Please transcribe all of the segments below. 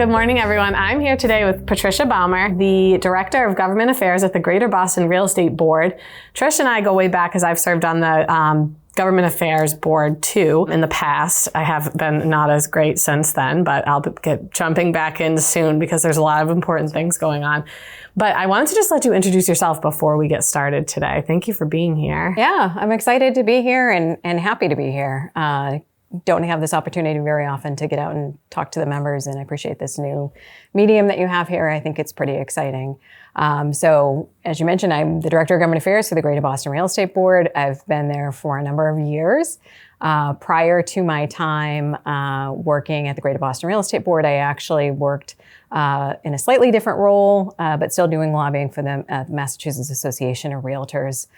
Good morning, everyone. I'm here today with Patricia Baumer, the Director of Government Affairs at the Greater Boston Real Estate Board. Trish and I go way back as I've served on the Government Affairs Board too in the past. I have been not as great since then, but I'll get jumping back in soon because there's a lot of important things going on. But I wanted to just let you introduce yourself before we get started today. Thank you for being here. Yeah, I'm excited to be here and happy to be here. Don't have this opportunity very often to get out and talk to the members, and I appreciate this new medium that you have here. I think it's pretty exciting. So as you mentioned, I'm the Director of Government Affairs for the Greater Boston Real Estate Board. I've been there for a number of years. Prior to my time working at the Greater Boston Real Estate Board, I actually worked in a slightly different role, but still doing lobbying for the Massachusetts Association of Realtors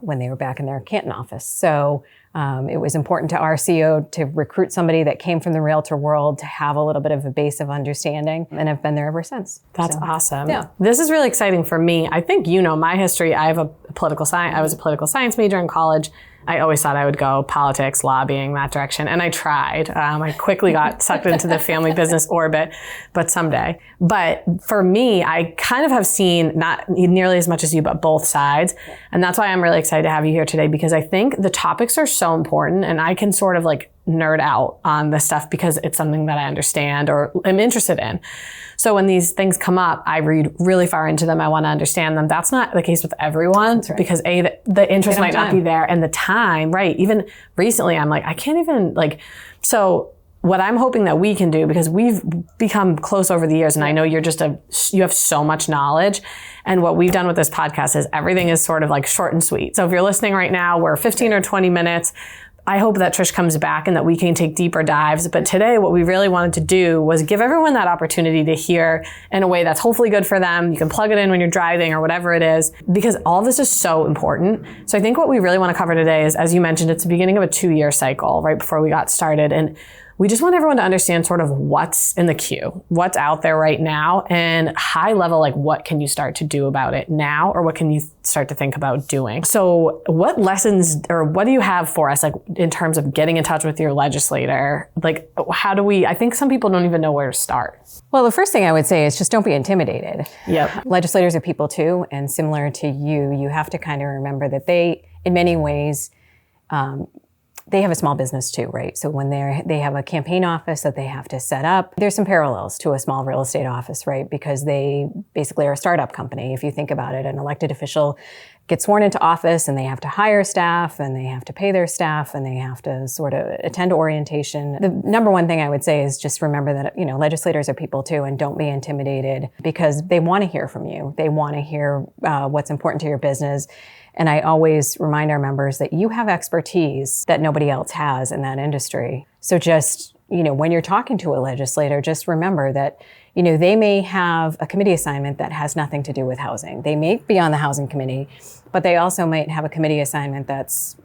when they were back in their Canton office. So it was important to our CEO to recruit somebody that came from the realtor world to have a little bit of a base of understanding, and I've been there ever since. That's awesome. Yeah. This is really exciting for me. I think you know my history. I was a political science major in college. I always thought I would go politics, lobbying, that direction. And I tried. I quickly got sucked into the family business orbit, but someday. But for me, I kind of have seen not nearly as much as you, but both sides. And that's why I'm really excited to have you here today, because I think the topics are so important and I can sort of like nerd out on this stuff because it's something that I understand or am interested in. So when these things come up, I read really far into them. I want to understand them. That's not the case with everyone, right? Because the interest might not be there and the time, right? Even recently, I'm like, I can't even so what I'm hoping that we can do, because we've become close over the years and I know you have so much knowledge. And what we've done with this podcast is everything is sort of like short and sweet. So if you're listening right now, we're 15 or 20 minutes. I hope that Trish comes back and that we can take deeper dives. But today, what we really wanted to do was give everyone that opportunity to hear in a way that's hopefully good for them. You can plug it in when you're driving or whatever it is, because all of this is so important. So I think what we really want to cover today is, as you mentioned, it's the beginning of a 2-year cycle right before we got started. And we just want everyone to understand sort of what's in the queue, what's out there right now, and high level, like what can you start to do about it now, or what can you start to think about doing? So what lessons or what do you have for us, like in terms of getting in touch with your legislator? Like I think some people don't even know where to start. Well, the first thing I would say is just don't be intimidated. Yep. Legislators are people too, and similar to you have to kind of remember that they, in many ways, they have a small business too, right? So when they have a campaign office that they have to set up, there's some parallels to a small real estate office, right? Because they basically are a startup company. If you think about it, an elected official gets sworn into office and they have to hire staff and they have to pay their staff and they have to sort of attend orientation. The number one thing I would say is just remember that, legislators are people too, and don't be intimidated because they want to hear from you. They want to hear what's important to your business. And I always remind our members that you have expertise that nobody else has in that industry. So just, when you're talking to a legislator, just remember that, they may have a committee assignment that has nothing to do with housing. They may be on the housing committee, but they also might have a committee assignment that's,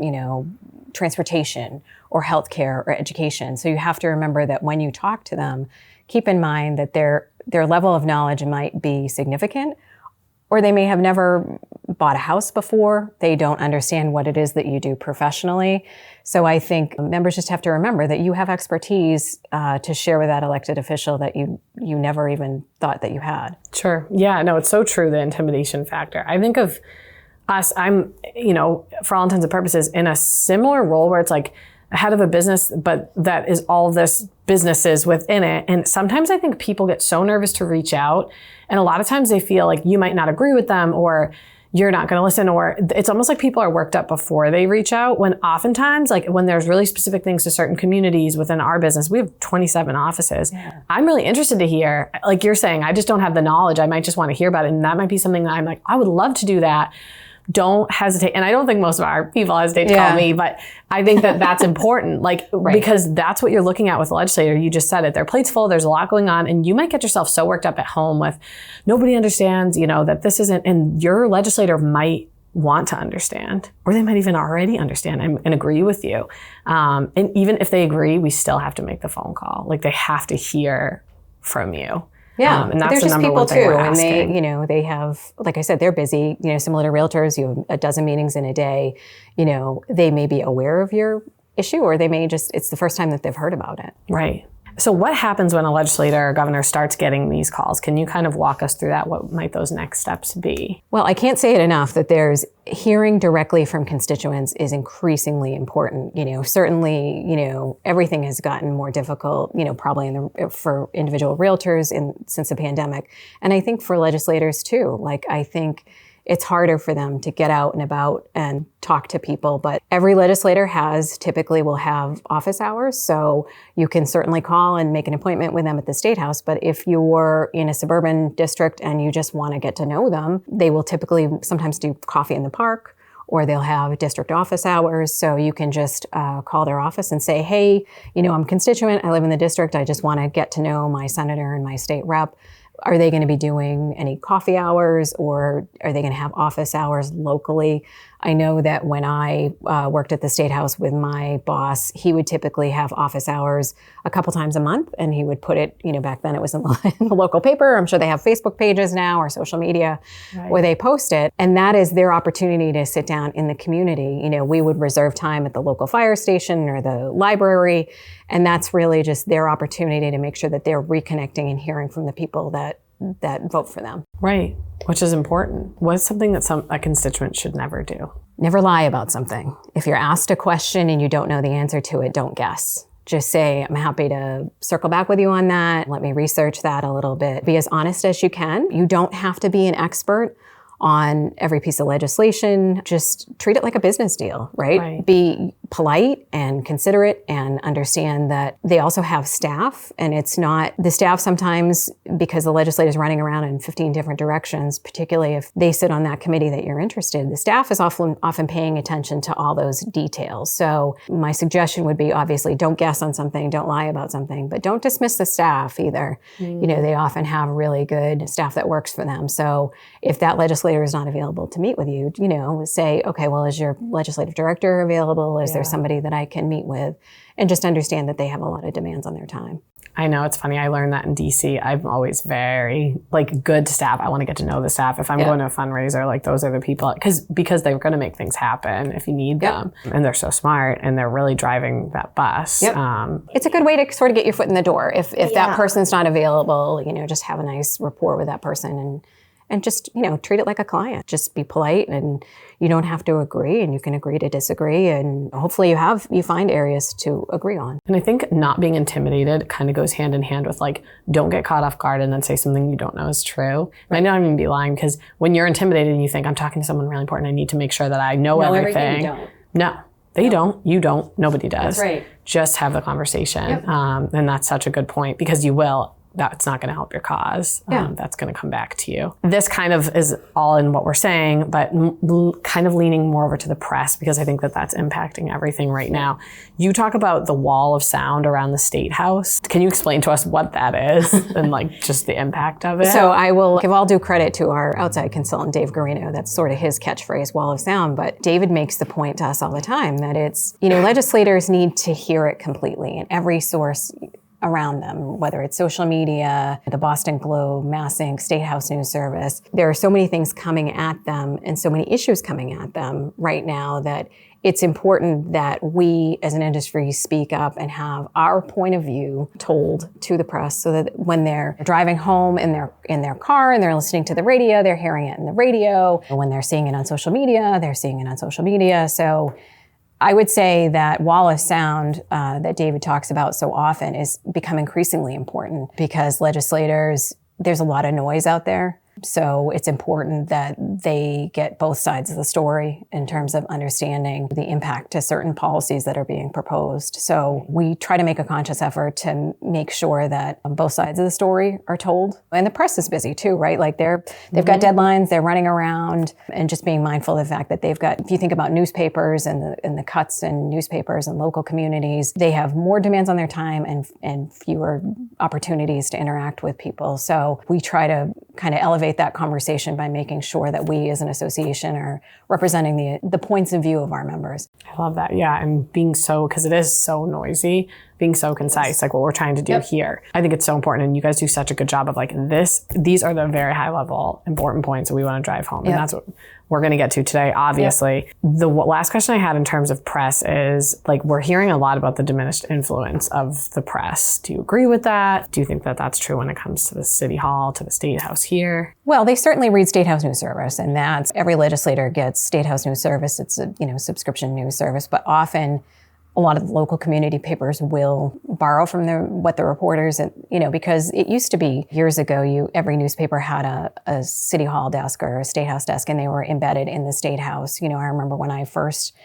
transportation or healthcare or education. So you have to remember that when you talk to them, keep in mind that their level of knowledge might be significant, or they may have never bought a house before. They don't understand what it is that you do professionally. So I think members just have to remember that you have expertise to share with that elected official that you never even thought that you had. Sure. Yeah, no, it's so true, the intimidation factor. I think of us, I'm, for all intents and purposes, in a similar role where it's like head of a business, but that is all this businesses within it. And sometimes I think people get so nervous to reach out. And a lot of times they feel like you might not agree with them or you're not going to listen, or it's almost like people are worked up before they reach out, when oftentimes, like when there's really specific things to certain communities within our business, we have 27 offices. Yeah. I'm really interested to hear, like you're saying, I just don't have the knowledge. I might just want to hear about it. And that might be something that I'm like, I would love to do that. Don't hesitate. And I don't think most of our people hesitate to call me, but I think that that's important, because that's what you're looking at with the legislator. You just said it. Their plate's full. There's a lot going on. And you might get yourself so worked up at home with nobody understands, that this isn't, and your legislator might want to understand, or they might even already understand and agree with you. And even if they agree, we still have to make the phone call. Like they have to hear from you. Yeah, and that's there's the just number people one thing too, we're and asking. they have, like I said, they're busy. Similar to realtors, you have a dozen meetings in a day. They may be aware of your issue, or they may it's the first time that they've heard about it. Right. So what happens when a legislator or governor starts getting these calls? Can you kind of walk us through that? What might those next steps be? Well, I can't say it enough that there's hearing directly from constituents is increasingly important. Certainly, everything has gotten more difficult, probably for individual realtors since the pandemic. And I think for legislators too. I think it's harder for them to get out and about and talk to people. But every legislator typically will have office hours. So you can certainly call and make an appointment with them at the State House. But if you're in a suburban district and you just want to get to know them, they will typically sometimes do coffee in the park, or they'll have district office hours. So you can just call their office and say, hey, I'm a constituent, I live in the district, I just want to get to know my senator and my state rep. Are they going to be doing any coffee hours, or are they going to have office hours locally? I know that when I worked at the State House with my boss, he would typically have office hours a couple times a month, and he would put it, back then it was in the local paper. I'm sure they have Facebook pages now or social media where they post it. And that is their opportunity to sit down in the community. We would reserve time at the local fire station or the library. And that's really just their opportunity to make sure that they're reconnecting and hearing from the people that vote for them. Right, which is important. What's something that a constituent should never do? Never lie about something. If you're asked a question and you don't know the answer to it, don't guess. Just say, I'm happy to circle back with you on that. Let me research that a little bit. Be as honest as you can. You don't have to be an expert on every piece of legislation. Just treat it like a business deal, right? Be polite and considerate and understand that they also have staff, and it's not the staff sometimes, because the legislator is running around in 15 different directions, particularly if they sit on that committee that you're interested in. The staff is often paying attention to all those details. So my suggestion would be, obviously, don't guess on something, don't lie about something, but don't dismiss the staff either. They often have really good staff that works for them. So if that legislator is not available to meet with you, say, okay, well, is your legislative director available? Is there somebody that I can meet with? And just understand that they have a lot of demands on their time. I know, it's funny. I learned that in DC. I'm always very good staff. I want to get to know the staff. If I'm going to a fundraiser, those are the people, because they're going to make things happen if you need them. And they're so smart, and they're really driving that bus. It's a good way to sort of get your foot in the door. If that person's not available, just have a nice rapport with that person and just, treat it like a client. Just be polite, and you don't have to agree, and you can agree to disagree. And hopefully you find areas to agree on. And I think not being intimidated kind of goes hand in hand with don't get caught off guard and then say something you don't know is true. And I don't even be lying, because when you're intimidated and you think, I'm talking to someone really important, I need to make sure that I know everything. You don't. No. They don't. You don't. Nobody does. That's right. Just have the conversation. And that's such a good point, because you will. That's not going to help your cause. That's going to come back to you. This kind of is all in what we're saying, but kind of leaning more over to the press, because I think that that's impacting everything right now. You talk about the wall of sound around the State House. Can you explain to us what that is and just the impact of it? So I will give all due credit to our outside consultant, Dave Garino. That's sort of his catchphrase, wall of sound. But David makes the point to us all the time that it's, legislators need to hear it completely, and every source around them, whether it's social media, the Boston Globe, Mass Inc., State House News Service. There are so many things coming at them and so many issues coming at them right now that it's important that we as an industry speak up and have our point of view told to the press, so that when they're driving home in their car and they're listening to the radio, they're hearing it in the radio. When they're seeing it on social media, they're seeing it on social media. So I would say that wall of sound that David talks about so often is become increasingly important, because legislators, there's a lot of noise out there. So it's important that they get both sides of the story in terms of understanding the impact to certain policies that are being proposed. So we try to make a conscious effort to make sure that both sides of the story are told. And the press is busy too, right? They've got deadlines, they're running around, and just being mindful of the fact that they've got, if you think about newspapers and the cuts in newspapers and local communities, they have more demands on their time and fewer opportunities to interact with people. So we try to kind of elevate that conversation by making sure that we as an association are representing the points of view of our members. I love that. Yeah. And because it is so noisy, being so concise, like what we're trying to do here. I think it's so important. And you guys do such a good job of these are the very high level important points that we want to drive home. And that's we're going to get to today, obviously. Yep. The last question I had in terms of press is, like, we're hearing a lot about the diminished influence of the press. Do you agree with that? Do you think that that's true when it comes to the City Hall, to the State House here? Well, they certainly read State House News Service, and that's every legislator gets State House News Service. It's a subscription news service, but often a lot of the local community papers will borrow from what the reporters, because it used to be years ago, every newspaper had a City Hall desk or a State House desk, and they were embedded in the State House. I remember when I first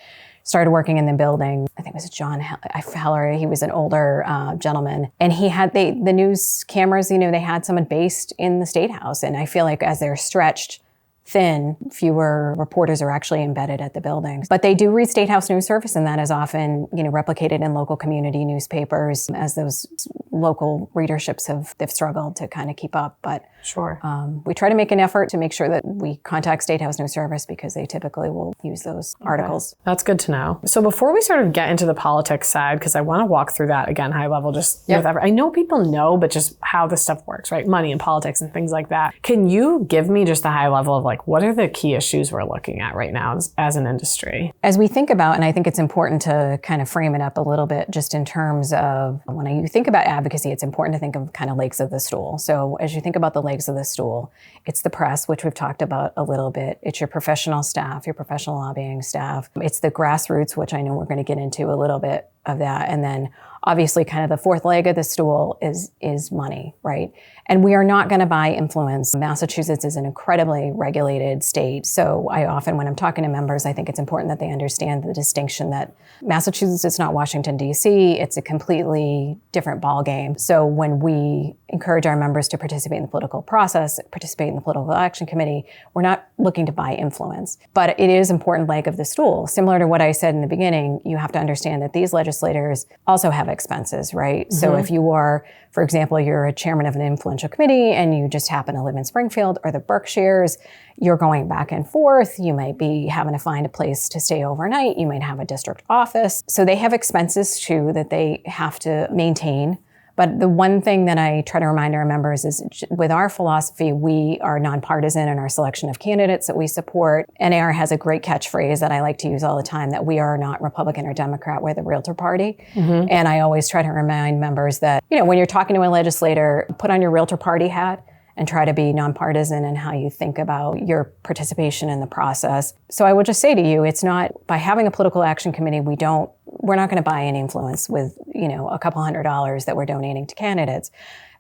started working in the building, I think it was John Heller, he was an older gentleman, and he had the news cameras, they had someone based in the State House. And I feel like as they're stretched thin, fewer reporters are actually embedded at the buildings. But they do read State House News Service, and that is often, replicated in local community newspapers as those local readerships they've struggled to kind of keep up. But sure, we try to make an effort to make sure that we contact State House News Service because they typically will use those articles. That's good to know. So before we sort of get into the politics side, because I want to walk through that again, high level, just with I know people know, but just how this stuff works, right? Money and politics and things like that. Can you give me just a high level of, like, what are the key issues we're looking at right now as an industry? As we think about, and I think it's important to kind of frame it up a little bit just in terms of when you think about advocacy, it's important to think of kind of legs of the stool. So as you think about the legs of the stool, it's the press, which we've talked about a little bit. It's your professional staff, your professional lobbying staff. It's the grassroots, which I know we're going to get into a little bit of that. And then obviously kind of the fourth leg of the stool is money, right? And we are not going to buy influence. Massachusetts is an incredibly regulated state. So I often, when I'm talking to members, I think it's important that they understand the distinction that Massachusetts is not Washington, D.C. It's a completely different ballgame. So when we encourage our members to participate in the political process, participate in the political action committee, we're not looking to buy influence. But it is an important leg of the stool. Similar to what I said in the beginning, you have to understand that these legislators also have expenses, right? Mm-hmm. So if you are, for example, you're a chairman of an influential committee and you just happen to live in Springfield or the Berkshires, you're going back and forth. You might be having to find a place to stay overnight. You might have a district office. So they have expenses too that they have to maintain. But the one thing that I try to remind our members is with our philosophy, we are nonpartisan in our selection of candidates that we support. NAR has a great catchphrase that I like to use all the time, that we are not Republican or Democrat, we're the Realtor Party. Mm-hmm. And I always try to remind members that, when you're talking to a legislator, put on your Realtor Party hat and try to be nonpartisan in how you think about your participation in the process. So I will just say to you, it's not, by having a political action committee, we're not going to buy any influence with, a couple $100 that we're donating to candidates.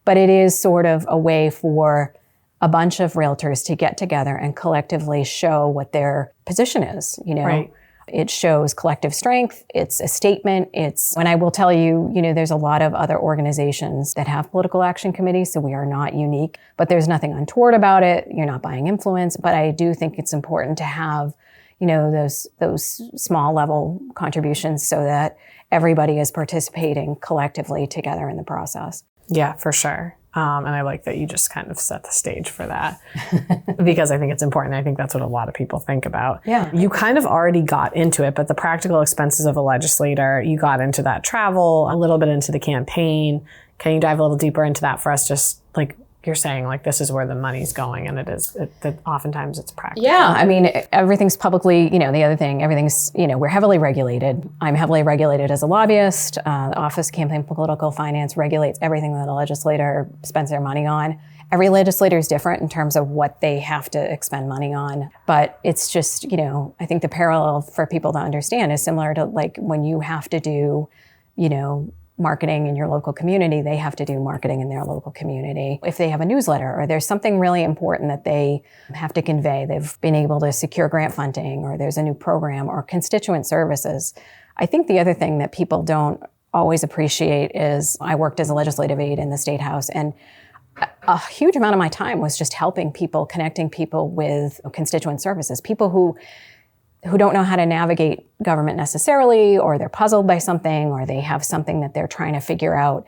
But it is sort of a way for a bunch of realtors to get together and collectively show what their position is, Right. It shows collective strength. It's a statement. And I will tell you, there's a lot of other organizations that have political action committees, so we are not unique, but there's nothing untoward about it. You're not buying influence, but I do think it's important to have, those small level contributions so that everybody is participating collectively together in the process. Yeah, for sure. And I like that you just kind of set the stage for that because I think it's important. I think that's what a lot of people think about. Yeah. You kind of already got into it, but the practical expenses of a legislator, you got into that travel, a little bit into the campaign. Can you dive a little deeper into that for us? Just like you're saying, like, this is where the money's going, and that oftentimes it's practical. Yeah, I mean, everything's publicly, the other thing, everything's, we're heavily regulated. I'm heavily regulated as a lobbyist. The Office of Campaign Political Finance regulates everything that a legislator spends their money on. Every legislator is different in terms of what they have to expend money on. But it's just, I think the parallel for people to understand is similar to, like, when you have to do, marketing in your local community, they have to do marketing in their local community. If they have a newsletter or there's something really important that they have to convey, they've been able to secure grant funding, or there's a new program or constituent services. I think the other thing that people don't always appreciate is I worked as a legislative aide in the State House, and a huge amount of my time was just helping people, connecting people with constituent services, people who don't know how to navigate government necessarily, or they're puzzled by something, or they have something that they're trying to figure out.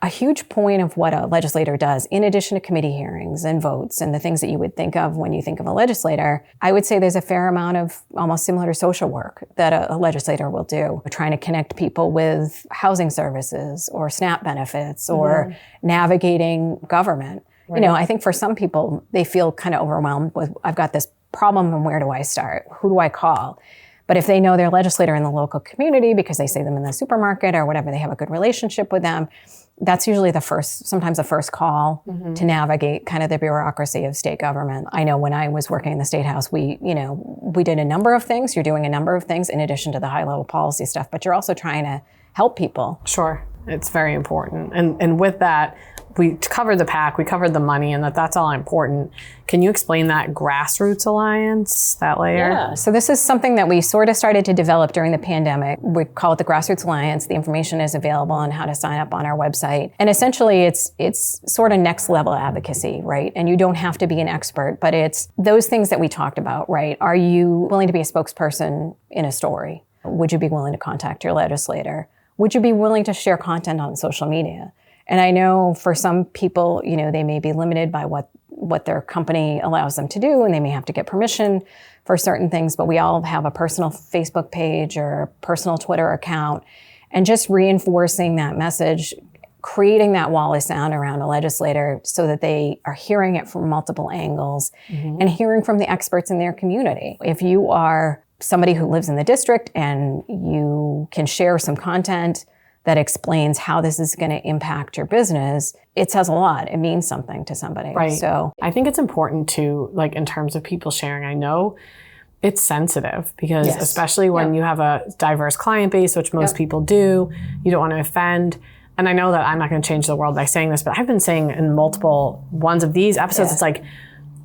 A huge point of what a legislator does, in addition to committee hearings and votes and the things that you would think of when you think of a legislator, I would say there's a fair amount of almost similar to social work that a legislator will do. We're trying to connect people with housing services or SNAP benefits or navigating government. Right. I think for some people, they feel kind of overwhelmed with, I've got this problem and where do I start? Who do I call? But if they know their legislator in the local community because they see them in the supermarket or whatever, they have a good relationship with them, that's usually sometimes the first call to navigate kind of the bureaucracy of state government. I know when I was working in the State House, we did a number of things. You're doing a number of things in addition to the high level policy stuff, but you're also trying to help people. Sure. It's very important. And with that, we covered the PAC, we covered the money, and that's all important. Can you explain that grassroots alliance, that layer? Yeah. So this is something that we sort of started to develop during the pandemic. We call it the Grassroots Alliance. The information is available on how to sign up on our website. And essentially it's sort of next level advocacy, right? And you don't have to be an expert, but it's those things that we talked about, right? Are you willing to be a spokesperson in a story? Would you be willing to contact your legislator? Would you be willing to share content on social media? And I know for some people, they may be limited by what their company allows them to do, and they may have to get permission for certain things, but we all have a personal Facebook page or a personal Twitter account, and just reinforcing that message, creating that wall of sound around a legislator so that they are hearing it from multiple angles and hearing from the experts in their community. If you are somebody who lives in the district and you can share some content that explains how this is going to impact your business, it says a lot. It means something to somebody. Right. So I think it's important to, like, in terms of people sharing, I know it's sensitive because especially when you have a diverse client base, which most people do, you don't want to offend. And I know that I'm not going to change the world by saying this, but I've been saying in multiple ones of these episodes, it's like,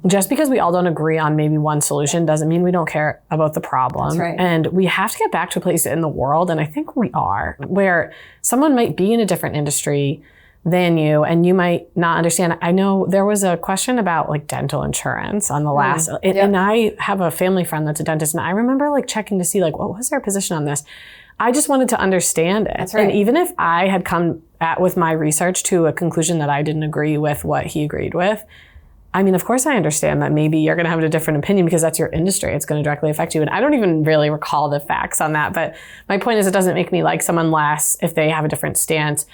just because we all don't agree on maybe one solution doesn't mean we don't care about the problem. That's right. And we have to get back to a place in the world, and I think we are, where someone might be in a different industry than you and you might not understand. I know there was a question about like dental insurance on the last, and I have a family friend that's a dentist, and I remember like checking to see like, what was their position on this? I just wanted to understand it. That's right. And even if I had come with my research to a conclusion that I didn't agree with what he agreed with, I mean, of course I understand that maybe you're going to have a different opinion because that's your industry. It's going to directly affect you. And I don't even really recall the facts on that. But my point is, it doesn't make me like someone less if they have a different stance.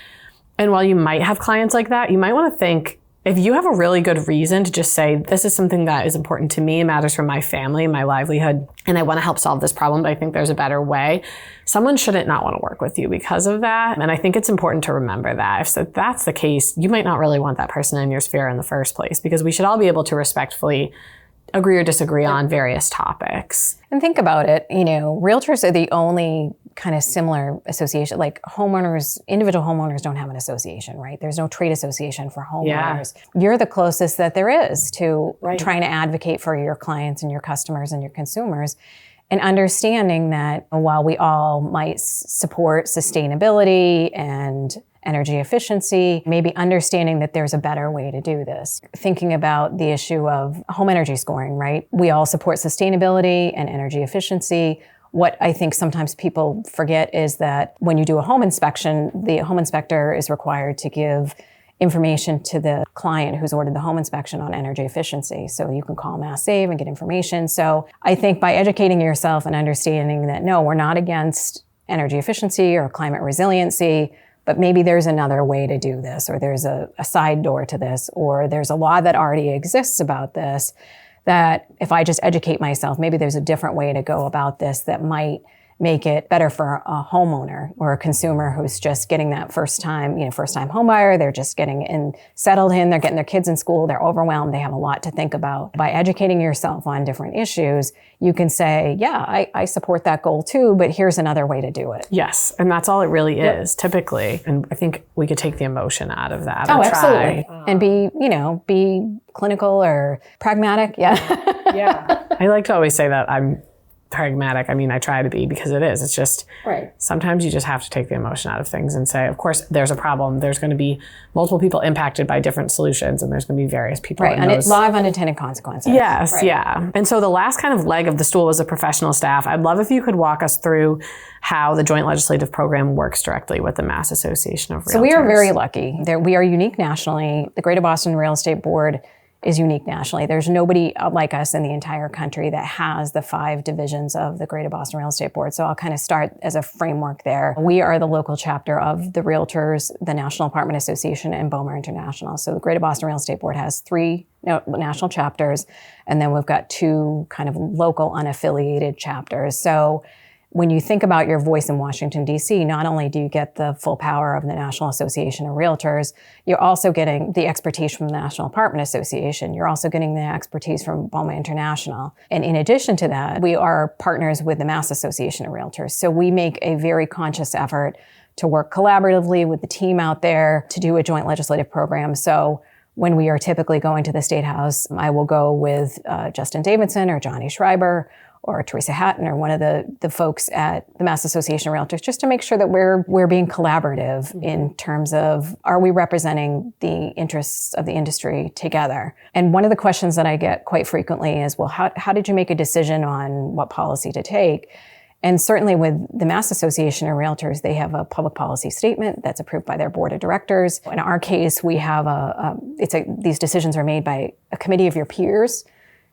And while you might have clients like that, you might want to think, if you have a really good reason to just say, this is something that is important to me, it matters for my family, my livelihood, and I want to help solve this problem, but I think there's a better way, someone shouldn't not want to work with you because of that. And I think it's important to remember that. If that's the case, you might not really want that person in your sphere in the first place, because we should all be able to respectfully agree or disagree on various topics. And think about it, realtors are the only kind of similar association, like individual homeowners don't have an association, right? There's no trade association for homeowners. Yeah. You're the closest that there is to trying to advocate for your clients and your customers and your consumers. And understanding that while we all might support sustainability and energy efficiency, maybe understanding that there's a better way to do this. Thinking about the issue of home energy scoring, right? We all support sustainability and energy efficiency. What I think sometimes people forget is that when you do a home inspection, the home inspector is required to give information to the client who's ordered the home inspection on energy efficiency. So you can call Mass Save and get information. So I think by educating yourself and understanding that, no, we're not against energy efficiency or climate resiliency, but maybe there's another way to do this, or there's a side door to this, or there's a law that already exists about this, that if I just educate myself, maybe there's a different way to go about this that might make it better for a homeowner or a consumer who's just getting that first time home buyer. They're just getting settled in, they're getting their kids in school, they're overwhelmed, they have a lot to think about. By educating yourself on different issues, you can say, yeah, I support that goal too, but here's another way to do it. Yes, and that's all it really is, typically. And I think we could take the emotion out of that. Oh, absolutely. And be clinical or pragmatic. Yeah. Yeah. I like to always say that I'm pragmatic. I mean, I try to be, because it is. It's just, sometimes you just have to take the emotion out of things and say, of course, there's a problem. There's going to be multiple people impacted by different solutions, and there's going to be various people. Right, and it's law of unintended consequences. Yes, yeah. And so the last kind of leg of the stool is the professional staff. I'd love if you could walk us through how the Joint Legislative Program works directly with the Mass Association of Realtors. So we are very lucky. We are unique nationally. The Greater Boston Real Estate Board is unique nationally. There's nobody like us in the entire country that has the 5 divisions of the Greater Boston Real Estate Board. So I'll kind of start as a framework there. We are the local chapter of the Realtors, the National Apartment Association, and Baumer International. So the Greater Boston Real Estate Board has 3 national chapters, and then we've got 2 kind of local unaffiliated chapters. So when you think about your voice in Washington, D.C., not only do you get the full power of the National Association of Realtors, you're also getting the expertise from the National Apartment Association. You're also getting the expertise from Baumer International. And in addition to that, we are partners with the Mass Association of Realtors. So we make a very conscious effort to work collaboratively with the team out there to do a joint legislative program. So when we are typically going to the State House, I will go with Justin Davidson or Johnny Schreiber or Teresa Hatton or one of the folks at the Mass Association of Realtors, just to make sure that we're being collaborative in terms of, are we representing the interests of the industry together? And one of the questions that I get quite frequently is, well, how did you make a decision on what policy to take? And certainly with the Mass Association of Realtors, they have a public policy statement that's approved by their board of directors. In our case, we have these decisions are made by a committee of your peers.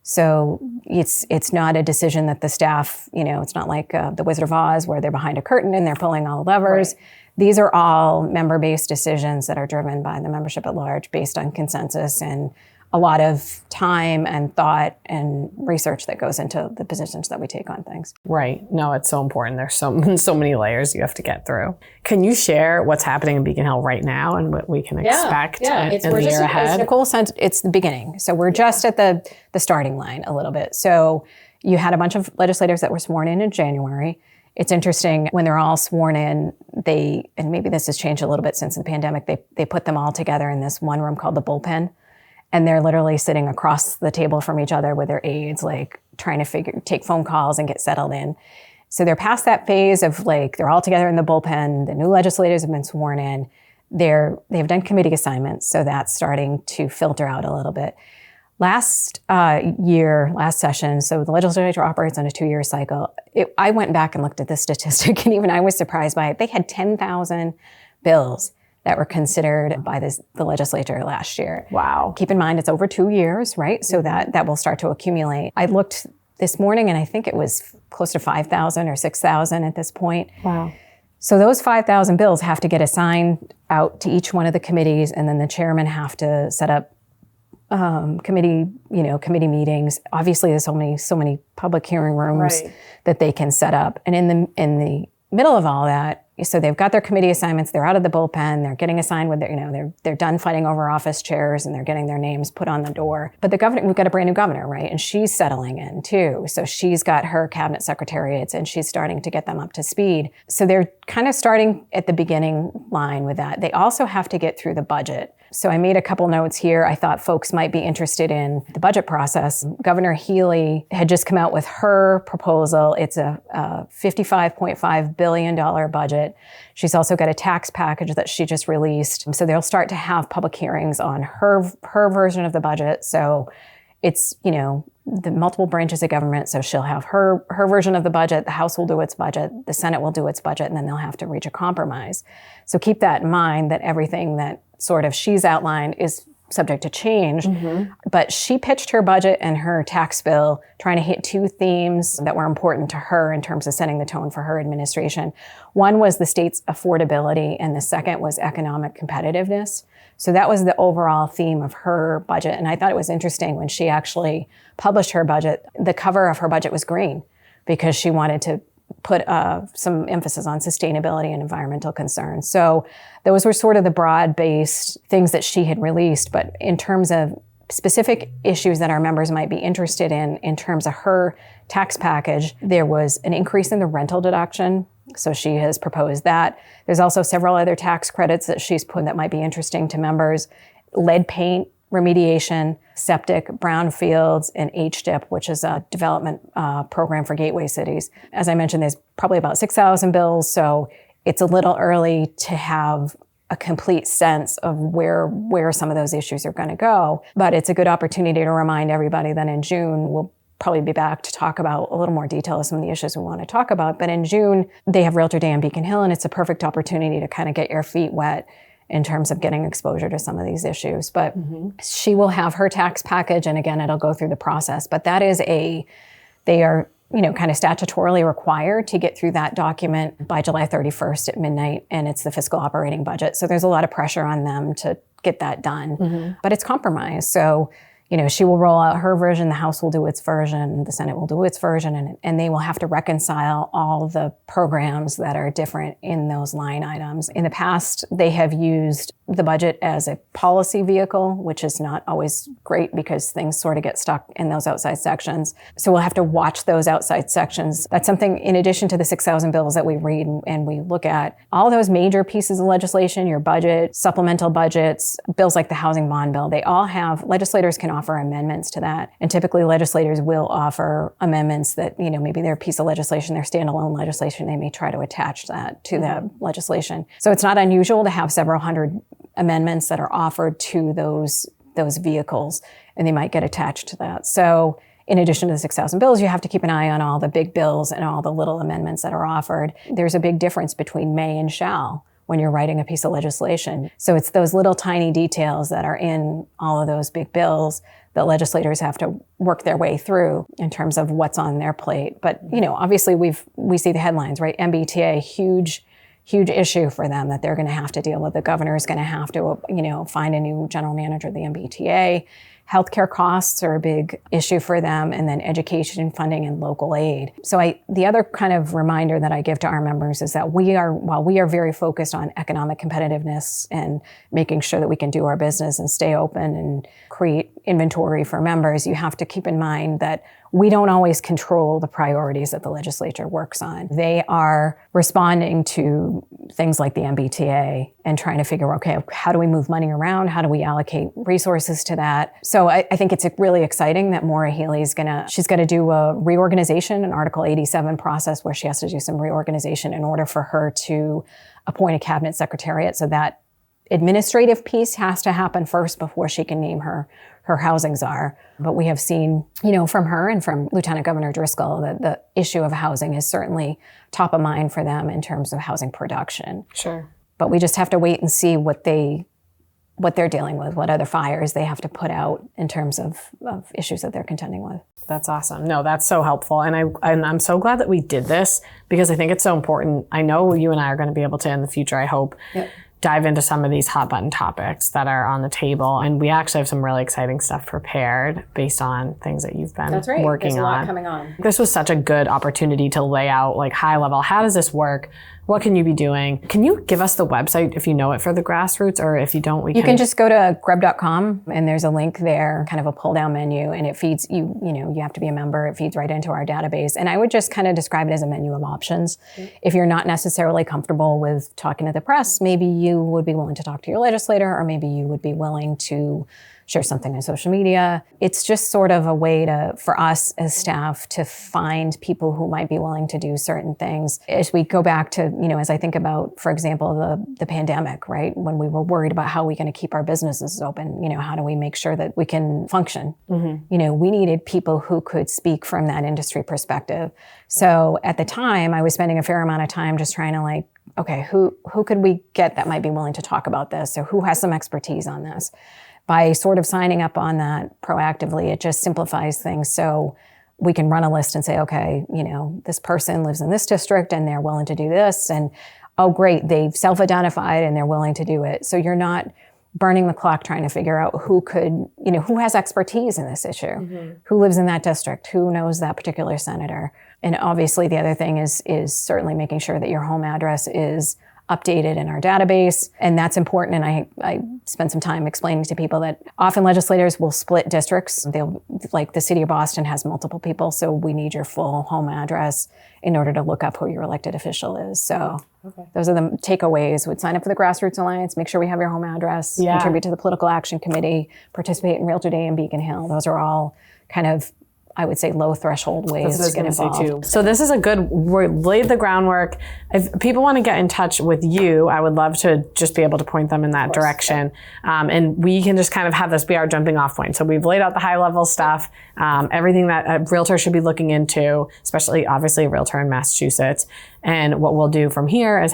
So it's not a decision that the staff, it's not like the Wizard of Oz where they're behind a curtain and they're pulling all the levers. Right. These are all member-based decisions that are driven by the membership at large based on consensus and a lot of time and thought and research that goes into the positions that we take on things. Right. No, it's so important. There's so many layers you have to get through. Can you share what's happening in Beacon Hill right now and what we can expect in the year ahead? As Nicole said, it's the beginning. So we're just at the starting line a little bit. So you had a bunch of legislators that were sworn in January. It's interesting, when they're all sworn in, and maybe this has changed a little bit since the pandemic, they put them all together in this one room called the bullpen. And they're literally sitting across the table from each other with their aides, like trying to take phone calls and get settled in. So they're past that phase of they're all together in the bullpen. The new legislators have been sworn in. They've done committee assignments, so that's starting to filter out a little bit. Last session, so the legislature operates on a 2-year cycle. I went back and looked at this statistic, and even I was surprised by it. They had 10,000 bills that were considered by the legislature last year. Wow. Keep in mind, it's over 2 years, right? So that will start to accumulate. I looked this morning and I think it was close to 5,000 or 6,000 at this point. Wow. So those 5,000 bills have to get assigned out to each one of the committees, and then the chairman have to set up committee meetings. Obviously, there's so many public hearing rooms that they can set up. And in the middle of all that, so they've got their committee assignments, they're out of the bullpen, they're getting assigned with they're done fighting over office chairs and they're getting their names put on the door. But the governor, we've got a brand new governor, right? And she's settling in too. So she's got her cabinet secretariats and she's starting to get them up to speed. So they're kind of starting at the beginning line with that. They also have to get through the budget. So I made a couple notes here. I thought folks might be interested in the budget process. Governor Healy had just come out with her proposal. It's a $55.5 billion budget. She's also got a tax package that she just released. So they'll start to have public hearings on her version of the budget. So it's, the multiple branches of government. So she'll have her version of the budget, the House will do its budget, the Senate will do its budget, and then they'll have to reach a compromise. So keep that in mind, that everything that sort of she's outlined is subject to change. Mm-hmm. But she pitched her budget and her tax bill trying to hit 2 themes that were important to her in terms of setting the tone for her administration. One was the state's affordability, and the second was economic competitiveness. So that was the overall theme of her budget. And I thought it was interesting when she actually published her budget, the cover of her budget was green because she wanted to put some emphasis on sustainability and environmental concerns. So those were sort of the broad-based things that she had released. But in terms of specific issues that our members might be interested in terms of her tax package, there was an increase in the rental deduction. So she has proposed that. There's also several other tax credits that she's put that might be interesting to members. Lead paint remediation, septic, brownfields, and HDIP, which is a development program for gateway cities. As I mentioned, there's probably about 6,000 bills, so it's a little early to have a complete sense of where some of those issues are going to go. But it's a good opportunity to remind everybody that in June, we'll probably be back to talk about a little more detail of some of the issues we want to talk about. But in June, they have Realtor Day in Beacon Hill, and it's a perfect opportunity to kind of get your feet wet in terms of getting exposure to some of these issues. But she will have her tax package, and again, it'll go through the process. But that is they are, kind of statutorily required to get through that document by July 31st at midnight, and it's the fiscal operating budget. So there's a lot of pressure on them to get that done. But it's compromise. So she will roll out her version, the House will do its version, the Senate will do its version, and they will have to reconcile all the programs that are different in those line items. In the past, they have used the budget as a policy vehicle, which is not always great because things sort of get stuck in those outside sections. So we'll have to watch those outside sections. That's something, in addition to the 6,000 bills that we read and we look at, all those major pieces of legislation, your budget, supplemental budgets, bills like the housing bond bill, they all have, legislators can offer amendments to that. And typically legislators will offer amendments that, maybe they're a piece of legislation, their standalone legislation, they may try to attach that to the legislation. So it's not unusual to have several hundred amendments that are offered to those vehicles, and they might get attached to that. So in addition to the 6,000 bills, you have to keep an eye on all the big bills and all the little amendments that are offered. There's a big difference between may and shall when you're writing a piece of legislation. So it's those little tiny details that are in all of those big bills that legislators have to work their way through in terms of what's on their plate. But, obviously we see the headlines, right? MBTA, huge issue for them that they're going to have to deal with. The governor is going to have to, find a new general manager of the MBTA. Healthcare costs are a big issue for them, and then education funding and local aid. So the other kind of reminder that I give to our members is that while we are very focused on economic competitiveness and making sure that we can do our business and stay open and create inventory for members, you have to keep in mind that we don't always control the priorities that the legislature works on. They are responding to things like the MBTA and trying to figure, okay, how do we move money around? How do we allocate resources to that? So I think it's really exciting that Maura Healey's she's gonna do a reorganization, an Article 87 process where she has to do some reorganization in order for her to appoint a cabinet secretariat. So that administrative piece has to happen first before she can name her housing czar. But we have seen, from her and from Lieutenant Governor Driscoll that the issue of housing is certainly top of mind for them in terms of housing production. Sure. But we just have to wait and see what they're dealing with, what other fires they have to put out in terms of issues that they're contending with. That's awesome. No, that's so helpful. And I'm so glad that we did this because I think it's so important. I know you and I are going to be able to, in the future, I hope, dive into some of these hot button topics that are on the table. And we actually have some really exciting stuff prepared based on things that you've been working on. There's a lot coming on. This was such a good opportunity to lay out high level, how does this work? What can you be doing? Can you give us the website if you know it for the grassroots, or if you don't, you can just go to grub.com and there's a link there, kind of a pull down menu, and it feeds you, you have to be a member. It feeds right into our database. And I would just kind of describe it as a menu of options. If you're not necessarily comfortable with talking to the press, maybe you would be willing to talk to your legislator, or maybe you would be willing to share something on social media. It's just sort of a way for us as staff to find people who might be willing to do certain things. As we go back to, as I think about, for example, the pandemic, right? When we were worried about how we're going to keep our businesses open, how do we make sure that we can function? We needed people who could speak from that industry perspective. So at the time, I was spending a fair amount of time just trying to okay, who could we get that might be willing to talk about this? Or who has some expertise on this? By sort of signing up on that proactively, it just simplifies things. So we can run a list and say, okay, this person lives in this district and they're willing to do this. And oh, great, they've self-identified and they're willing to do it. So you're not burning the clock trying to figure out who has expertise in this issue, who lives in that district, who knows that particular senator. And obviously the other thing is certainly making sure that your home address is updated in our database. And that's important. And I spent some time explaining to people that often legislators will split districts. Like the city of Boston has multiple people, so we need your full home address in order to look up who your elected official is. So those are the takeaways. Would sign up for the Grassroots Alliance, make sure we have your home address, contribute to the Political Action Committee, participate in Realtor Day in Beacon Hill. Those are all kind of, I would say, low threshold ways to get involved. So this is we laid the groundwork. If people want to get in touch with you, I would love to just be able to point them in that direction. And we can just kind of have this be our jumping off point. So we've laid out the high level stuff, everything that a realtor should be looking into, especially obviously a realtor in Massachusetts. And what we'll do from here is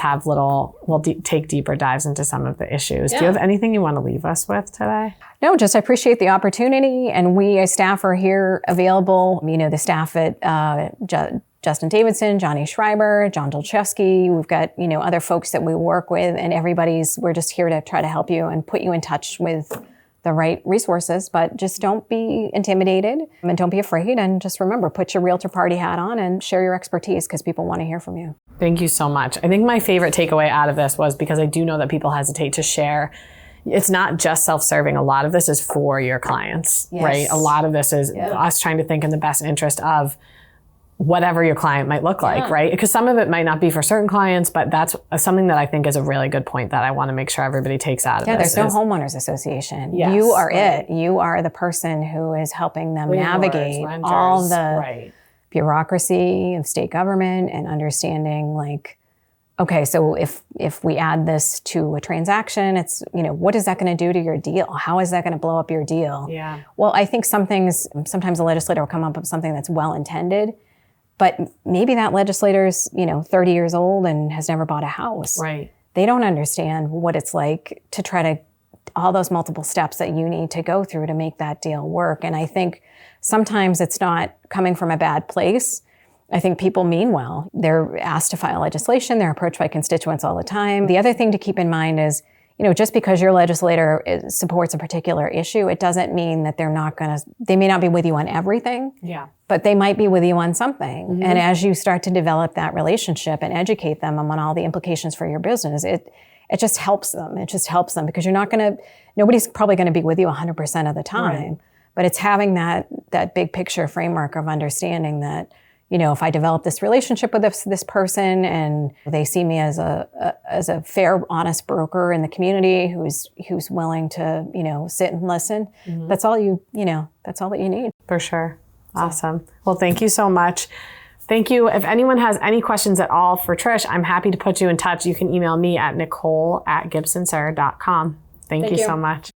take deeper dives into some of the issues. Yeah. Do you have anything you want to leave us with today? No, just I appreciate the opportunity. And we as staff are here available. The staff at Justin Davidson, Johnny Schreiber, John Dolchevsky. We've got, other folks that we work with, and we're just here to try to help you and put you in touch with the right resources, but just don't be intimidated and don't be afraid. And just remember, put your Realtor Party hat on and share your expertise because people want to hear from you. Thank you so much. I think my favorite takeaway out of this was, because I do know that people hesitate to share, it's not just self-serving. A lot of this is for your clients, yes. right? A lot of this is us trying to think in the best interest of whatever your client might look like, right? Because some of it might not be for certain clients, but that's something that I think is a really good point that I want to make sure everybody takes out of this. Yeah, there's no homeowners association. Yes, you are it. You are the person who is helping them navigate renters, all the bureaucracy of state government and understanding okay, so if we add this to a transaction, it's, what is that going to do to your deal? How is that going to blow up your deal? Yeah. Well, I think sometimes a legislator will come up with something that's well-intended, but maybe that legislator's, 30 years old and has never bought a house. Right. They don't understand what it's like to try to, all those multiple steps that you need to go through to make that deal work. And I think sometimes it's not coming from a bad place. I think people mean well. They're asked to file legislation. They're approached by constituents all the time. The other thing to keep in mind is, just because your legislator supports a particular issue, it doesn't mean that they may not be with you on everything. Yeah. But they might be with you on something. Mm-hmm. And as you start to develop that relationship and educate them on all the implications for your business, it just helps them. It just helps them because nobody's probably going to be with you 100% of the time. Right. But it's having that big picture framework of understanding that, if I develop this relationship with this person and they see me as a fair, honest broker in the community who's willing to, sit and listen, mm-hmm. that's all that you need. For sure. Awesome. Well, thank you so much. Thank you. If anyone has any questions at all for Trish, I'm happy to put you in touch. You can email me at nicole@gibsonsir.com. Thank you so much.